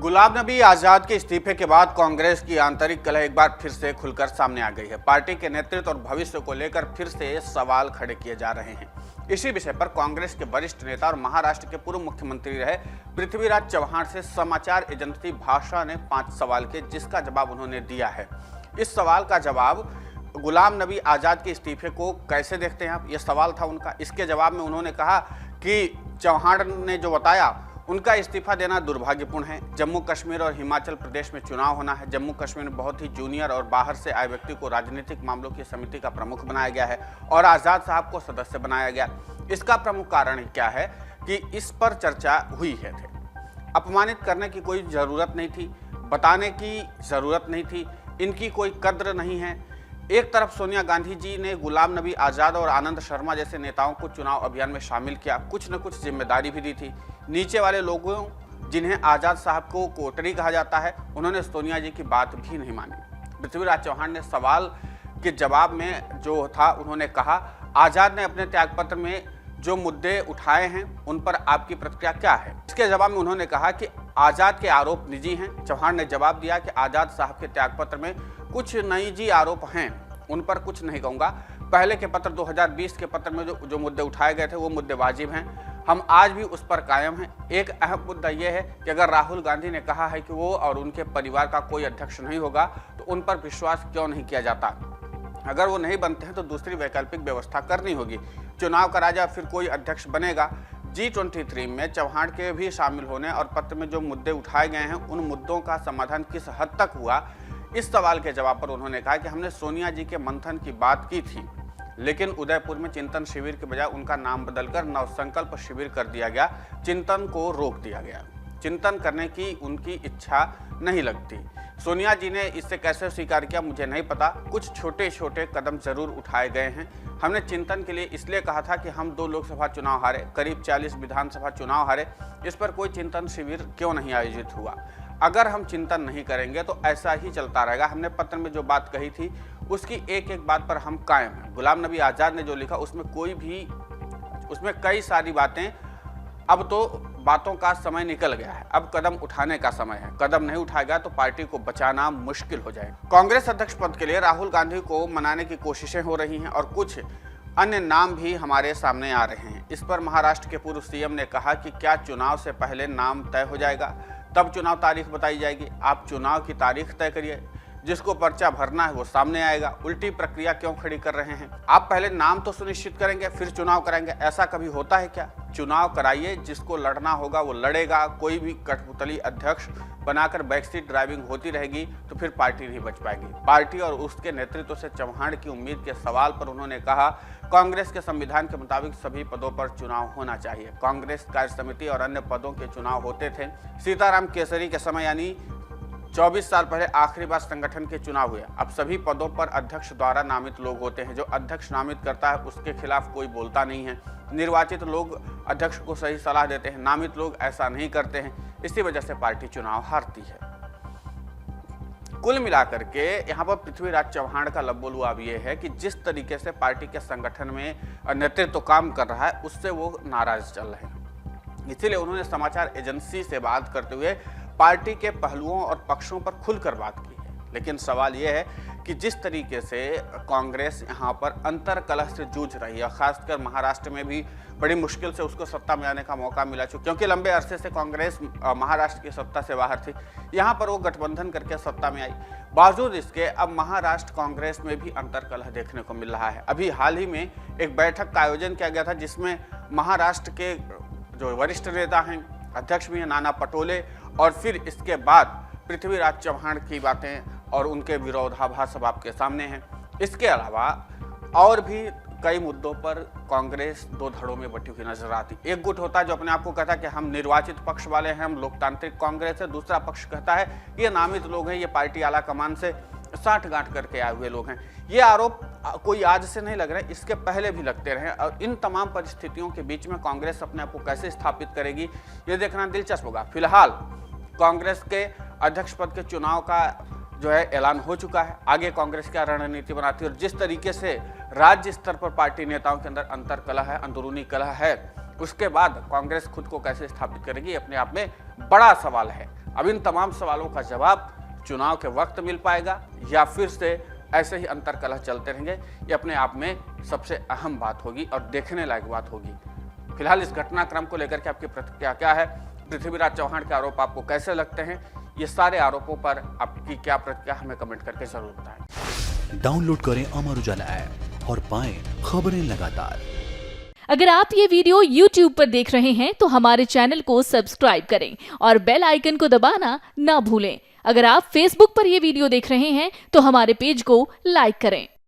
गुलाम नबी आजाद के इस्तीफे के बाद कांग्रेस की आंतरिक कलह एक बार फिर से खुलकर सामने आ गई है। पार्टी के नेतृत्व और भविष्य को लेकर फिर से सवाल खड़े किए जा रहे हैं। इसी विषय पर कांग्रेस के वरिष्ठ नेता और महाराष्ट्र के पूर्व मुख्यमंत्री रहे पृथ्वीराज चव्हाण से समाचार एजेंसी भाषा ने 5 सवाल किए, जिसका जवाब उन्होंने दिया है। इस सवाल का जवाब, गुलाम नबी आजाद के इस्तीफे को कैसे देखते हैं आप, यह सवाल था उनका। इसके जवाब में उन्होंने कहा कि चव्हाण ने जो बताया उनका इस्तीफा देना दुर्भाग्यपूर्ण है। जम्मू कश्मीर और हिमाचल प्रदेश में चुनाव होना है। जम्मू कश्मीर में बहुत ही जूनियर और बाहर से आए व्यक्ति को राजनीतिक मामलों की समिति का प्रमुख बनाया गया है और आजाद साहब को सदस्य बनाया गया। इसका प्रमुख कारण क्या है कि इस पर चर्चा हुई है। अपमानित करने की कोई ज़रूरत नहीं थी, बताने की ज़रूरत नहीं थी, इनकी कोई कद्र नहीं है। एक तरफ सोनिया गांधी जी ने गुलाम नबी आज़ाद और आनंद शर्मा जैसे नेताओं को चुनाव अभियान में शामिल किया, कुछ न कुछ जिम्मेदारी भी दी थी। नीचे वाले लोगों जिन्हें आज़ाद साहब को कोटरी कहा जाता है, उन्होंने सोनिया जी की बात भी नहीं मानी। पृथ्वीराज चव्हाण ने सवाल के जवाब में जो था उन्होंने कहा, आज़ाद ने अपने त्यागपत्र में जो मुद्दे उठाए हैं उन पर आपकी प्रतिक्रिया क्या है। इसके जवाब में उन्होंने कहा कि आज़ाद के आरोप निजी हैं। चव्हाण ने जवाब दिया कि आज़ाद साहब के त्यागपत्र में कुछ निजी आरोप हैं, उन पर कुछ नहीं कहूँगा। पहले के पत्र 2020 के पत्र में जो मुद्दे उठाए गए थे वो मुद्दे वाजिब हैं, हम आज भी उस पर कायम हैं। एक अहम मुद्दा यह है कि अगर राहुल गांधी ने कहा है कि वो और उनके परिवार का कोई अध्यक्ष नहीं होगा तो उन पर विश्वास क्यों नहीं किया जाता। अगर वो नहीं बनते हैं तो दूसरी वैकल्पिक व्यवस्था करनी होगी। चुनाव का राजा फिर कोई अध्यक्ष बनेगा। G23 में चव्हाण के भी शामिल होने और पत्र में जो मुद्दे उठाए गए हैं उन मुद्दों का समाधान किस हद तक हुआ, इस सवाल के जवाब पर उन्होंने कहा कि हमने सोनिया जी के मंथन की बात की थी, लेकिन उदयपुर में चिंतन शिविर के बजाय उनका नाम बदलकर नवसंकल्प शिविर कर दिया गया। चिंतन को रोक दिया गया। चिंतन करने की उनकी इच्छा नहीं लगती। सोनिया जी ने इसे कैसे स्वीकार किया मुझे नहीं पता। कुछ छोटे छोटे कदम जरूर उठाए गए हैं। हमने चिंतन के लिए इसलिए कहा था कि हम 2 लोकसभा चुनाव हारे, करीब 40 विधानसभा चुनाव हारे, इस पर कोई चिंतन शिविर क्यों नहीं आयोजित हुआ। अगर हम चिंतन नहीं करेंगे तो ऐसा ही चलता रहेगा। हमने पत्र में जो बात कही थी उसकी एक एक बात पर हम कायम हैं। गुलाम नबी आज़ाद ने जो लिखा उसमें कई सारी बातें, अब तो बातों का समय निकल गया है, अब कदम उठाने का समय है। कदम नहीं उठाएगा तो पार्टी को बचाना मुश्किल हो जाएगा। कांग्रेस अध्यक्ष पद के लिए राहुल गांधी को मनाने की कोशिशें हो रही हैं और कुछ अन्य नाम भी हमारे सामने आ रहे हैं। इस पर महाराष्ट्र के पूर्व सीएम ने कहा कि क्या चुनाव से पहले नाम तय हो जाएगा, तब चुनाव तारीख बताई जाएगी। आप चुनाव की तारीख तय करिए, जिसको पर्चा भरना है वो सामने आएगा। उल्टी प्रक्रिया क्यों खड़ी कर रहे हैं आप? पहले नाम तो सुनिश्चित करेंगे फिर चुनाव कराएंगे, ऐसा कभी होता है क्या? चुनाव कराइए, जिसको लड़ना होगा वो लड़ेगा। कोई भी कठपुतली अध्यक्ष बनाकर बैकसीट ड्राइविंग होती रहेगी तो फिर पार्टी नहीं बच पाएगी। पार्टी और उसके नेतृत्व से चव्हाण की उम्मीद के सवाल पर उन्होंने कहा, कांग्रेस के संविधान के मुताबिक सभी पदों पर चुनाव होना चाहिए। कांग्रेस कार्य समिति और अन्य पदों के चुनाव होते थे। सीताराम केसरी के समय यानी 24 साल पहले आखिरी बार संगठन के चुनाव हुए। अब सभी पदों पर अध्यक्ष द्वारा नामित लोग होते हैं। जो अध्यक्ष नामित करता है उसके खिलाफ कोई बोलता नहीं है। निर्वाचित लोग अध्यक्ष को सही सलाह देते हैं, नामित लोग ऐसा नहीं करते हैं। इसी वजह से पार्टी चुनाव हारती है। कुल मिलाकर के यहाँ पर पृथ्वीराज चव्हाण का लबोलुआब ये है कि जिस तरीके से पार्टी के संगठन में नेतृत्व काम कर रहा है उससे वो नाराज चल रहे हैं। इसीलिए उन्होंने समाचार एजेंसी से बात करते हुए पार्टी के पहलुओं और पक्षों पर खुलकर बात की है। लेकिन सवाल यह है कि जिस तरीके से कांग्रेस यहाँ पर अंतर कलह से जूझ रही है, खासकर महाराष्ट्र में भी बड़ी मुश्किल से उसको सत्ता में आने का मौका मिला, क्योंकि लंबे अरसे से कांग्रेस महाराष्ट्र की सत्ता से बाहर थी। यहाँ पर वो गठबंधन करके सत्ता में आई। बावजूद इसके अब महाराष्ट्र कांग्रेस में भी अंतर कलह देखने को मिल रहा है। अभी हाल ही में एक बैठक का आयोजन किया गया था जिसमें महाराष्ट्र के जो वरिष्ठ नेता हैं, अध्यक्ष भी हैं नाना पटोले, और फिर इसके बाद पृथ्वीराज चव्हाण की बातें और उनके विरोधाभास अब आपके सामने हैं। इसके अलावा और भी कई मुद्दों पर कांग्रेस 2 धड़ों में बटी हुई नजर आती। एक गुट होता है जो अपने आप को कहता है कि हम निर्वाचित पक्ष वाले हैं, हम लोकतांत्रिक कांग्रेस है। दूसरा पक्ष कहता है ये नामित लोग हैं, ये पार्टी आला कमान से साठ-गांठ करके आए हुए लोग हैं। ये आरोप कोई आज से नहीं लग रहा है, इसके पहले भी लगते रहे। और इन तमाम परिस्थितियों के बीच में कांग्रेस अपने आप को कैसे स्थापित करेगी ये देखना दिलचस्प होगा। फिलहाल कांग्रेस के अध्यक्ष पद के चुनाव का जो है ऐलान हो चुका है। आगे कांग्रेस क्या रणनीति बनाती है और जिस तरीके से राज्य स्तर पर पार्टी नेताओं के अंदर अंतर कलह है, अंदरूनी कलह है, उसके बाद कांग्रेस खुद को कैसे स्थापित करेगी अपने आप में बड़ा सवाल है। अब इन तमाम सवालों का जवाब चुनाव के वक्त मिल पाएगा या फिर से ऐसे ही अंतर्कलह चलते रहेंगे, ये अपने आप में सबसे अहम बात होगी और देखने लायक बात होगी। फिलहाल इस घटनाक्रम को लेकर के आपकी प्रतिक्रिया क्या है? पृथ्वीराज चौहान के आरोप आपको कैसे लगते हैं? ये सारे आरोपों पर आपकी क्या प्रतिक्रिया, हमें कमेंट करके जरूर बताएं। डाउनलोड करें अमर उजाला ऐप और पाएं खबरें लगातार। अगर आप ये वीडियो YouTube पर देख रहे हैं तो हमारे चैनल को सब्सक्राइब करें और बेल आइकन को दबाना ना भूलें। अगर आप Facebook पर ये वीडियो देख रहे हैं तो हमारे पेज को लाइक करें।